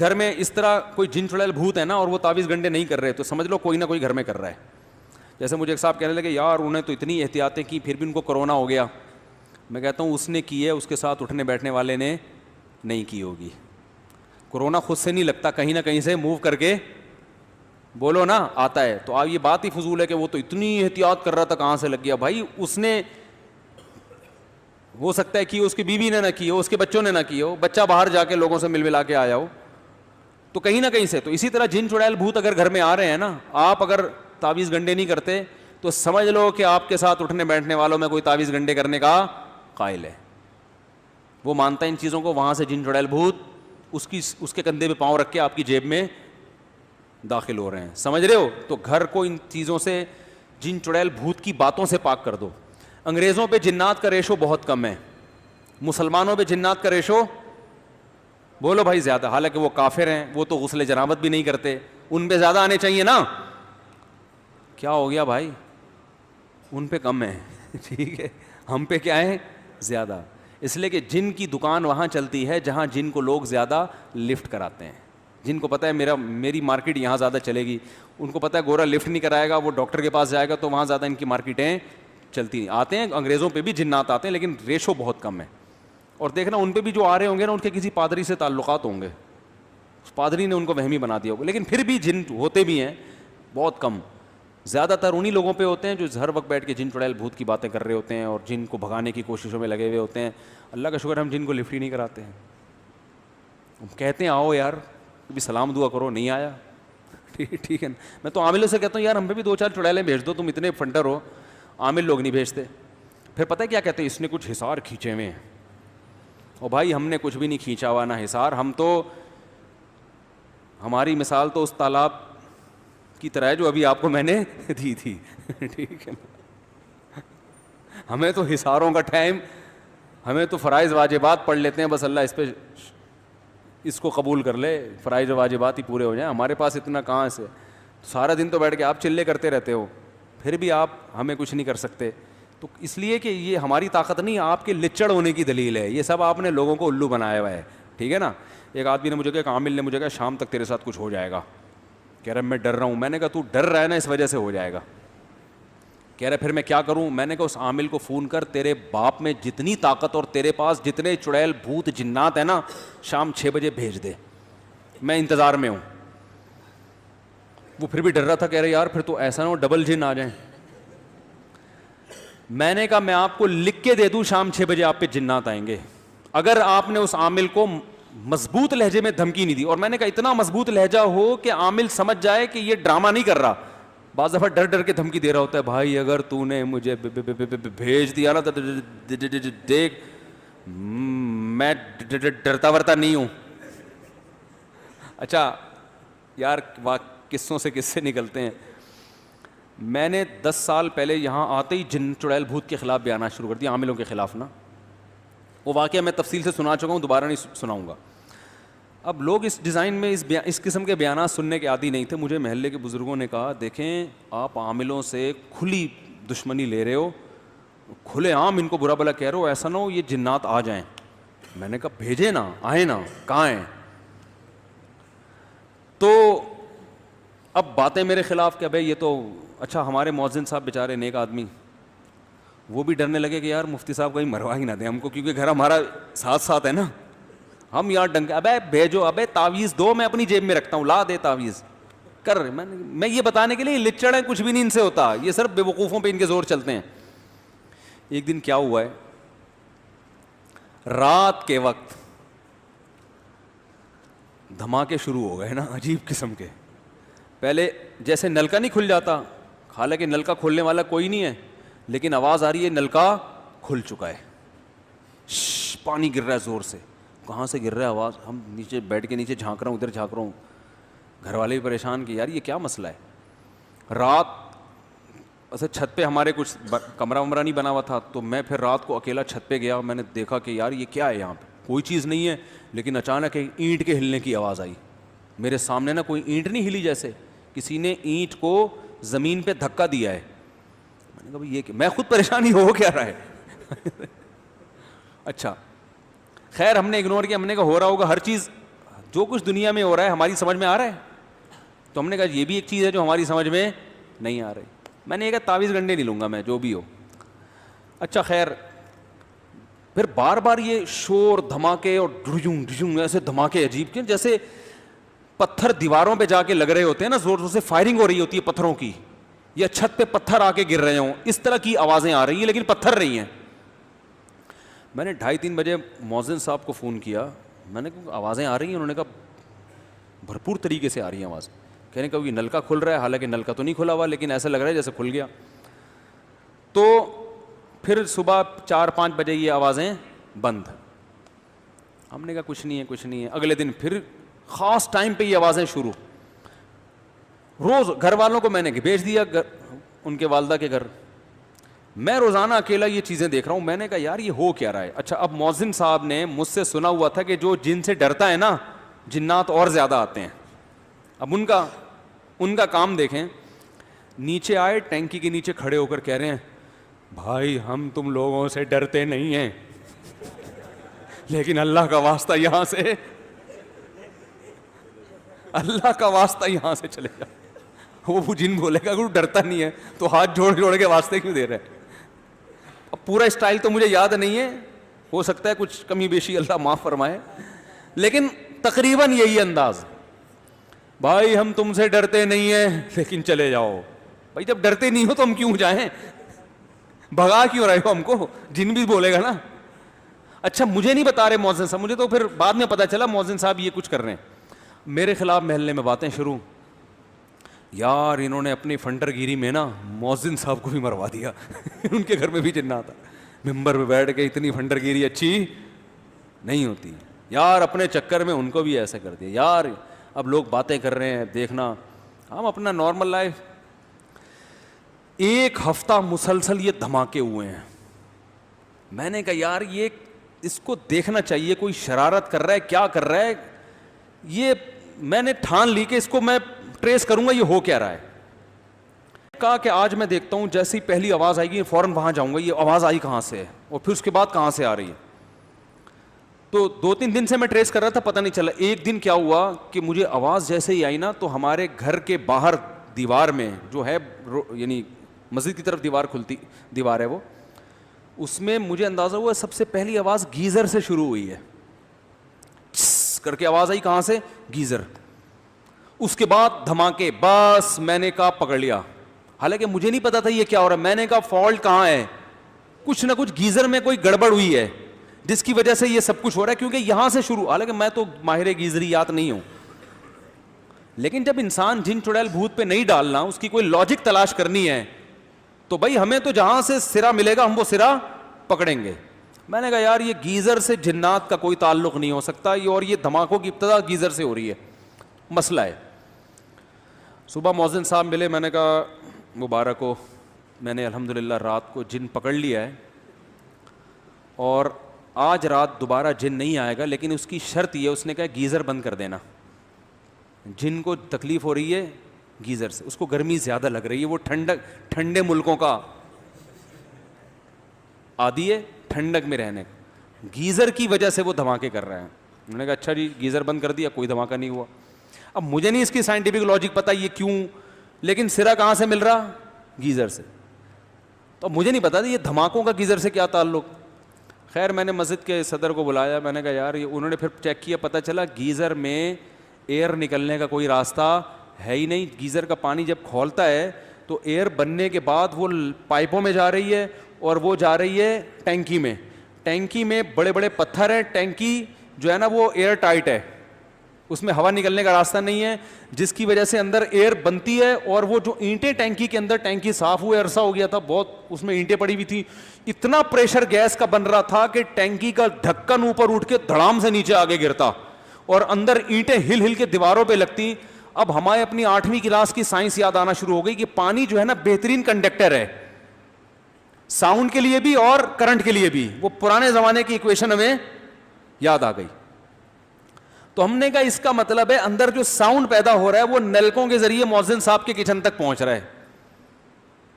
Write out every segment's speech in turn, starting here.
گھر میں اس طرح کوئی جن چڑیل بھوت ہے نا اور وہ تعویذ گنڈے نہیں کر رہے تو سمجھ لو کوئی نہ کوئی گھر میں کر رہا ہے. جیسے مجھے ایک صاحب کہنے لگے یار انہیں تو اتنی احتیاطیں کی پھر بھی ان کو کرونا ہو گیا. میں کہتا ہوں اس نے کی ہے, اس کے ساتھ اٹھنے بیٹھنے والے نے نہیں کی ہوگی. کرونا خود سے نہیں لگتا, کہیں نہ کہیں سے موو کر کے بولو نا آتا ہے. تو یہ بات ہی فضول ہے کہ وہ تو اتنی احتیاط کر رہا تھا کہاں سے لگ گیا. بھائی اس نے ہو سکتا ہے کہ اس کی بیوی نے نہ کی ہو, اس کے بچوں نے نہ کی ہو, بچہ باہر جا کے لوگوں سے مل ملا کے آیا ہو, تو کہیں نہ کہیں سے. تو اسی طرح جن چڑیل بھوت اگر گھر میں آ رہے ہیں نا, آپ اگر تعویذ گنڈے نہیں کرتے تو سمجھ لو کہ آپ کے ساتھ اٹھنے بیٹھنے والوں میں کوئی تعویذ گنڈے کرنے کا قائل ہے. وہ مانتا ہے ان چیزوں کو, وہاں سے جن چڑیل بھوت اس کے کندھے پہ پاؤں رکھ کے آپ کی جیب میں داخل ہو رہے ہیں. سمجھ رہے ہو؟ تو گھر کو ان چیزوں سے, جن چڑیل بھوت کی باتوں سے پاک کر دو. انگریزوں پہ جنات کا ریشو بہت کم ہے, مسلمانوں پہ جنات کا ریشو بولو بھائی زیادہ. حالانکہ وہ کافر ہیں, وہ تو غسل جنابت بھی نہیں کرتے, ان پہ زیادہ آنے چاہیے نا. کیا ہو گیا بھائی, ان پہ کم ہے ٹھیک ہے, ہم پہ کیا ہے زیادہ. اس لیے کہ جن کی دکان وہاں چلتی ہے جہاں جن کو لوگ زیادہ لفٹ کراتے ہیں. جن کو پتہ ہے میری مارکیٹ یہاں زیادہ چلے گی, ان کو پتہ ہے گورا لفٹ نہیں کرائے گا, وہ ڈاکٹر کے پاس جائے گا, تو وہاں زیادہ ان کی مارکیٹیں چلتی آتے ہیں. انگریزوں پہ بھی جنات آتے ہیں لیکن ریشو بہت کم ہے. اور دیکھنا ان پہ بھی جو آ رہے ہوں گے نا, ان کے کسی پادری سے تعلقات ہوں گے, اس پادری نے ان کو وہمی بنا دیا ہوگا. لیکن پھر بھی جن ہوتے بھی ہیں بہت کم. زیادہ تر انہی لوگوں پہ ہوتے ہیں جو ہر وقت بیٹھ کے جن چڑیل بھوت کی باتیں کر رہے ہوتے ہیں اور جن کو بھگانے کی کوششوں میں لگے ہوئے ہوتے ہیں. اللہ کا شکر ہم جن کو لفٹ ہی نہیں کراتے ہیں. ہم کہتے ہیں آؤ یار بھی سلام دعا کرو, نہیں آیا ٹھیک ہے. میں تو عاملوں سے کہتا ہوں یار ہم پہ بھی 2-4 چڑیلیں بھیج دو, تم اتنے فنڈر ہو. عامل لوگ نہیں بھیجتے. پھر پتہ ہے کیا کہتے ہیں, اس نے کچھ حصار کھینچے ہوئے ہیں. اور بھائی ہم نے کچھ بھی نہیں کھینچا ہوا نہ حصار. ہم تو, ہماری مثال تو اس تالاب کی طرح ہے جو ابھی آپ کو میں نے دی تھی ٹھیک ہے. ہمیں تو حصاروں کا ٹائم, ہمیں تو فرائض واجبات پڑھ لیتے ہیں بس, اللہ اس پہ اس کو قبول کر لے, فرائض و واجبات ہی پورے ہو جائیں. ہمارے پاس اتنا کہاں سے, سارا دن تو بیٹھ کے آپ چلے کرتے رہتے ہو, پھر بھی آپ ہمیں کچھ نہیں کر سکتے. تو اس لیے کہ یہ ہماری طاقت نہیں, آپ کے لچڑ ہونے کی دلیل ہے. یہ سب آپ نے لوگوں کو الو بنایا ہوا ہے, ٹھیک ہے نا. ایک آدمی نے مجھے کہا, عامل نے مجھے کہا شام تک تیرے ساتھ کچھ ہو جائے گا. کہہ رہا میں ڈر رہا ہوں. میں نے کہا تو ڈر رہا ہے نا اس وجہ سے ہو جائے گا. کہہ رہا پھر میں کیا کروں. میں نے کہا اس عامل کو فون کر, تیرے باپ میں جتنی طاقت اور تیرے پاس جتنے چڑیل بھوت جنات ہیں نا, شام 6 بجے بھیج دے, میں انتظار میں ہوں. وہ پھر بھی ڈر رہا تھا, کہہ رہے یار پھر تو ایسا نہ ہو ڈبل جن آ جائیں. میں نے کہا میں آپ کو لکھ کے دے دوں شام 6 بجے آپ پہ جنات آئیں گے, اگر آپ نے اس عامل کو مضبوط لہجے میں دھمکی نہیں دی. اور میں نے کہا اتنا مضبوط لہجہ ہو کہ عامل سمجھ جائے کہ یہ ڈرامہ نہیں کر رہا. بعض دفعہ ڈر ڈر کے دھمکی دے رہا ہوتا ہے, بھائی اگر تو نے مجھے بھیج دیا نا تو دیکھ میں ڈرتا ورتا نہیں ہوں. اچھا یار قصوں سے قصے نکلتے ہیں. میں نے 10 سال پہلے یہاں آتے ہی جن چڑیل بھوت کے خلاف بیانات شروع کر دیا, عاملوں کے خلاف نا. وہ واقعہ میں تفصیل سے سنا چکا ہوں, دوبارہ نہیں سناؤں گا. اب لوگ اس ڈیزائن میں اس قسم کے بیانات سننے کے عادی نہیں تھے. مجھے محلے کے بزرگوں نے کہا دیکھیں آپ عاملوں سے کھلی دشمنی لے رہے ہو, کھلے عام ان کو برا بلا کہہ رہے ہو, ایسا نہ ہو یہ جنات آ جائیں. میں نے کہا بھیجے نا, آئے نا, کہاں ہیں. تو اب باتیں میرے خلاف کہ بھائی یہ تو اچھا ہمارے مؤذن صاحب بیچارے نیک آدمی, وہ بھی ڈرنے لگے کہ یار مفتی صاحب کہیں مروا ہی نہ دیں ہم کو, کیونکہ گھر ہمارا ساتھ ساتھ ہے نا. ہم یار ڈنگ ابے بھیجو, ابے تعویذ دو, میں اپنی جیب میں رکھتا ہوں, لا دے تعویذ کر. میں یہ بتانے کے لیے لچڑ ہیں, کچھ بھی نہیں ان سے ہوتا, یہ صرف بے وقوفوں پہ ان کے زور چلتے ہیں. ایک دن کیا ہوا ہے, رات کے وقت دھماکے شروع ہو گئے نا عجیب قسم کے. پہلے جیسے نلکا نہیں کھل جاتا, حالانکہ نلکا کھولنے والا کوئی نہیں ہے, لیکن آواز آ رہی ہے نلکا کھل چکا ہے, پانی گر رہا ہے زور سے. کہاں سے گر رہا ہے آواز, ہم نیچے بیٹھ کے نیچے جھانک رہا ہوں, ادھر جھانک رہا ہوں. گھر والے بھی پریشان کہ یار یہ کیا مسئلہ ہے. رات ایسے چھت پہ ہمارے کچھ کمرہ ومرہ نہیں بنا ہوا تھا, تو میں پھر رات کو اکیلا چھت پہ گیا. میں نے دیکھا کہ یار یہ کیا ہے, یہاں پہ کوئی چیز نہیں ہے, لیکن اچانک ایک اینٹ کے ہلنے کی آواز آئی. میرے سامنے نا کوئی اینٹ نہیں ہلی, جیسے کسی نے اینٹ کو زمین پہ دھکا دیا ہے. میں نے کہا یہ کہ میں خود پریشانی ہو کیا رہا ہے. اچھا خیر ہم نے اگنور کیا, ہم نے کہا ہو رہا ہوگا, ہر چیز جو کچھ دنیا میں ہو رہا ہے ہماری سمجھ میں آ رہا ہے؟ تو ہم نے کہا یہ بھی ایک چیز ہے جو ہماری سمجھ میں نہیں آ رہی. میں نے یہ کہا تعویذ گنڈے نہیں لوں گا میں، جو بھی ہو. اچھا خیر، پھر بار بار یہ شور دھماکے اور ڈھجوں ڈھجوں ایسے دھماکے عجیب کے، جیسے پتھر دیواروں پہ جا کے لگ رہے ہوتے ہیں نا، زور زور سے فائرنگ ہو رہی ہوتی ہے پتھروں کی، یا چھت پہ پتھر آ کے گر رہے ہوں، اس طرح کی آوازیں آ رہی ہیں لیکن پتھر نہیں ہیں. میں نے 2:30-3 بجے مؤذن صاحب کو فون کیا، میں نے کہا آوازیں آ رہی ہیں؟ انہوں نے کہا بھرپور طریقے سے آ رہی ہیں آواز. کہنے کہ یہ نلکا کھل رہا ہے، حالانکہ نلکا تو نہیں کھلا ہوا لیکن ایسا لگ رہا ہے جیسے کھل گیا. تو پھر صبح 4-5 بجے یہ آوازیں بند. ہم نے کہا کچھ نہیں ہے کچھ نہیں ہے. اگلے دن پھر خاص ٹائم پہ یہ آوازیں شروع. روز گھر والوں کو میں نے بھیج دیا ان کے والدہ کے گھر. میں روزانہ اکیلا یہ چیزیں دیکھ رہا ہوں. میں نے کہا یار یہ ہو کیا رہا ہے. اچھا اب مؤذن صاحب نے مجھ سے سنا ہوا تھا کہ جو جن سے ڈرتا ہے نا جنات اور زیادہ آتے ہیں. اب ان کا کام دیکھیں. نیچے آئے ٹینکی کے نیچے کھڑے ہو کر کہہ رہے ہیں بھائی ہم تم لوگوں سے ڈرتے نہیں ہیں لیکن اللہ کا واسطہ یہاں سے، اللہ کا واسطہ یہاں سے چلے جا. وہ جن بولے گا کہ ڈرتا نہیں ہے تو ہاتھ جوڑ جوڑ کے واسطے کیوں دے رہے ہیں. اب پورا اسٹائل تو مجھے یاد نہیں ہے، ہو سکتا ہے کچھ کمی بیشی اللہ معاف فرمائے، لیکن تقریباً یہی انداز. بھائی ہم تم سے ڈرتے نہیں ہیں لیکن چلے جاؤ. بھائی جب ڈرتے نہیں ہو تو ہم کیوں جائیں؟ بھگا کیوں رہے ہو ہم کو؟ جن بھی بولے گا نا. اچھا مجھے نہیں بتا رہے مؤذن صاحب، مجھے تو پھر بعد میں پتا چلا مؤذن صاحب یہ کچھ کر رہے ہیں. میرے خلاف محلے میں باتیں شروع. یار انہوں نے اپنی فنڈر گیری میں نا مؤذن صاحب کو بھی مروا دیا. ان کے گھر میں بھی جنات آتا. ممبر پہ بیٹھ کے اتنی فنڈر گیری اچھی نہیں ہوتی یار، اپنے چکر میں ان کو بھی ایسا کر دیا. یار اب لوگ باتیں کر رہے ہیں دیکھنا، ہم اپنا نارمل لائف. 1 ہفتہ مسلسل یہ دھماکے ہوئے ہیں. میں نے کہا یار یہ اس کو دیکھنا چاہیے، کوئی شرارت کر رہا ہے، کیا کر رہا ہے. یہ میں نے ٹھان لی کہ اس کو میں ٹریس کروں گا یہ ہو کیا رہا ہے. کہا کہ آج میں دیکھتا ہوں جیسی پہلی آواز آئے گی فوراً وہاں جاؤں گا یہ آواز آئی کہاں سے ہے اور پھر اس کے بعد کہاں سے آ رہی ہے. تو 2-3 دن سے میں ٹریس کر رہا تھا، پتہ نہیں چلا. ایک دن کیا ہوا کہ مجھے آواز جیسے ہی آئی نا تو ہمارے گھر کے باہر دیوار میں جو ہے یعنی مسجد کی طرف دیوار ہے وہ، اس میں مجھے اندازہ ہوا سب سے پہلی آواز گیزر سے شروع ہوئی ہے. کر کے آواز آئی کہاں سے؟ گیزر. اس کے بعد دھماکے. بس میں نے کہا پکڑ لیا، حالانکہ مجھے نہیں پتا تھا یہ کیا ہو رہا ہے. میں نے کہا فالٹ کہاں ہے، کچھ نہ کچھ گیزر میں کوئی گڑبڑ ہوئی ہے جس کی وجہ سے یہ سب کچھ ہو رہا ہے، کیونکہ یہاں سے شروع. حالانکہ میں تو ماہر گیزریات نہیں ہوں، لیکن جب انسان جن چڑیل بھوت پہ نہیں ڈالنا، اس کی کوئی لاجک تلاش کرنی ہے تو بھائی ہمیں تو جہاں سے سرا ملے گا ہم وہ سرا پکڑیں گے. میں نے کہا یار یہ گیزر سے جنات کا کوئی تعلق نہیں ہو سکتا، اور یہ دھماکوں کی ابتدا گیزر سے ہو رہی ہے، مسئلہ ہے. صبح مؤذن صاحب ملے. میں نے کہا مبارک ہو، میں نے الحمدللہ رات کو جن پکڑ لیا ہے اور آج رات دوبارہ جن نہیں آئے گا، لیکن اس کی شرط یہ، اس نے کہا گیزر بند کر دینا. جن کو تکلیف ہو رہی ہے گیزر سے، اس کو گرمی زیادہ لگ رہی ہے، وہ ٹھنڈے ملکوں کا عادی ہے ٹھنڈک میں رہنے کا، گیزر کی وجہ سے وہ دھماکے کر رہے ہیں. انہوں نے کہا اچھا جی گیزر بند کر دیا، کوئی دھماکہ نہیں ہوا. اب مجھے نہیں اس کی سائنٹیفک لاجک پتا یہ کیوں، لیکن سرا کہاں سے مل رہا؟ گیزر سے. تو مجھے نہیں پتا یہ دھماکوں کا گیزر سے کیا تعلق. خیر میں نے مسجد کے صدر کو بلایا. میں نے کہا یار انہوں نے پھر چیک کیا، پتہ چلا گیزر میں ایئر نکلنے کا کوئی راستہ ہے ہی نہیں. گیزر کا پانی جب کھولتا ہے تو ایئر بننے کے بعد وہ پائپوں میں جا رہی ہے اور وہ جا رہی ہے ٹینکی میں. ٹینکی میں بڑے بڑے پتھر ہیں، ٹینکی جو ہے نا وہ ایئر ٹائٹ ہے، اس میں ہوا نکلنے کا راستہ نہیں ہے، جس کی وجہ سے اندر ایئر بنتی ہے. اور وہ جو اینٹیں ٹینکی کے اندر، ٹینکی صاف ہوئے عرصہ ہو گیا تھا بہت، اس میں اینٹیں پڑی ہوئی تھی، اتنا پریشر گیس کا بن رہا تھا کہ ٹینکی کا ڈھکن اوپر اٹھ کے دھڑام سے نیچے آگے گرتا اور اندر اینٹیں ہل ہل کے دیواروں پہ لگتی. اب ہمارے اپنی 8ویں کلاس کی سائنس یاد آنا شروع ہو گئی کہ پانی جو ہے نا بہترین کنڈکٹر ہے، ساؤنڈ کے لیے بھی اور کرنٹ کے لیے بھی. وہ پرانے زمانے کی ایکویشن ہمیں یاد آ گئی. تو ہم نے کہا اس کا مطلب ہے اندر جو ساؤنڈ پیدا ہو رہا ہے وہ نلکوں کے ذریعے مؤذن صاحب کے کچن تک پہنچ رہا ہے.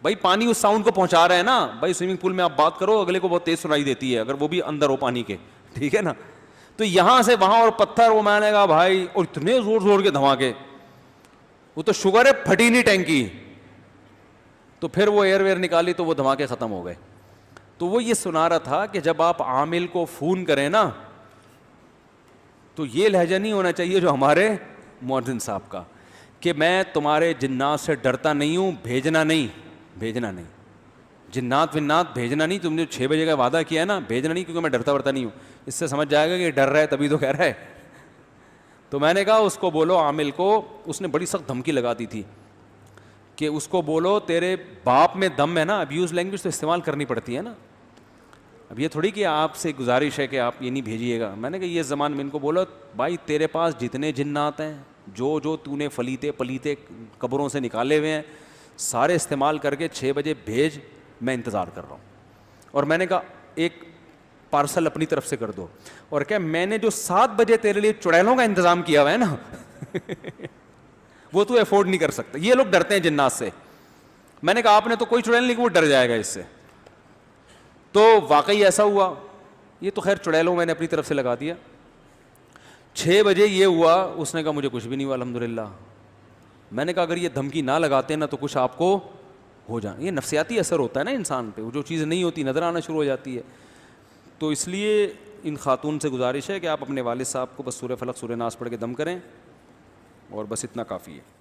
بھائی پانی اس ساؤنڈ کو پہنچا رہا ہے نا. بھائی سوئمنگ پول میں آپ بات کرو، اگلے کو بہت تیز سنائی دیتی ہے اگر وہ بھی اندر ہو پانی کے، ٹھیک ہے نا. تو یہاں سے وہاں اور پتھر، وہ میں نے کہا بھائی، اور اتنے زور زور کے دھماکے، وہ تو شوگر ہے پھٹی نہیں ٹینکی. تو پھر وہ ایئر ویئر نکالی تو وہ دھماکے ختم ہو گئے. تو وہ یہ سنا رہا تھا کہ جب آپ عامل کو فون کریں نا تو یہ لہجہ نہیں ہونا چاہیے جو ہمارے مؤذن صاحب کا، کہ میں تمہارے جنات سے ڈرتا نہیں ہوں، بھیجنا نہیں، بھیجنا نہیں، جنات ونات بھیجنا نہیں، تم نے 6 بجے کا وعدہ کیا ہے نا، بھیجنا نہیں، کیونکہ میں ڈرتا ورتا نہیں ہوں. اس سے سمجھ جائے گا کہ ڈر رہا ہے تبھی تو کہہ رہا ہے. تو میں نے کہا اس کو بولو عامل کو، اس نے بڑی سخت دھمکی لگا دی تھی کہ اس کو بولو تیرے باپ میں دم ہے نا. ابیوز لینگویج تو استعمال کرنی پڑتی ہے نا. اب یہ تھوڑی کہ آپ سے گزارش ہے کہ آپ یہ نہیں بھیجیے گا. میں نے کہا یہ زمان میں ان کو بولو بھائی تیرے پاس جتنے جنات ہیں، جو تو نے فلیتے پلیتے قبروں سے نکالے ہوئے ہیں، سارے استعمال کر کے 6 بجے بھیج، میں انتظار کر رہا ہوں. اور میں نے کہا ایک پارسل اپنی طرف سے کر دو. اور کیا میں نے جو 7 بجے تیرے لیے چڑیلوں کا انتظام کیا ہوا ہے نا وہ تو افورڈ نہیں کر سکتا. یہ لوگ ڈرتے ہیں جنات سے. میں نے کہا آپ نے تو کوئی چڑیل نہیں کہ وہ ڈر جائے گا اس سے. تو واقعی ایسا ہوا. یہ تو خیر چڑیلوں میں نے اپنی طرف سے لگا دیا. 6 بجے یہ ہوا، اس نے کہا مجھے کچھ بھی نہیں ہوا الحمدللہ. میں نے کہا اگر یہ دھمکی نہ لگاتے نا تو کچھ آپ کو ہو جائے. یہ نفسیاتی اثر ہوتا ہے نا انسان پہ، وہ جو چیز نہیں ہوتی نظر آنا شروع ہو جاتی ہے. تو اس لیے ان خاتون سے گزارش ہے کہ آپ اپنے والد صاحب کو بس سورہ فلق سورہ ناس پڑھ کے دم کریں، اور بس اتنا کافی ہے.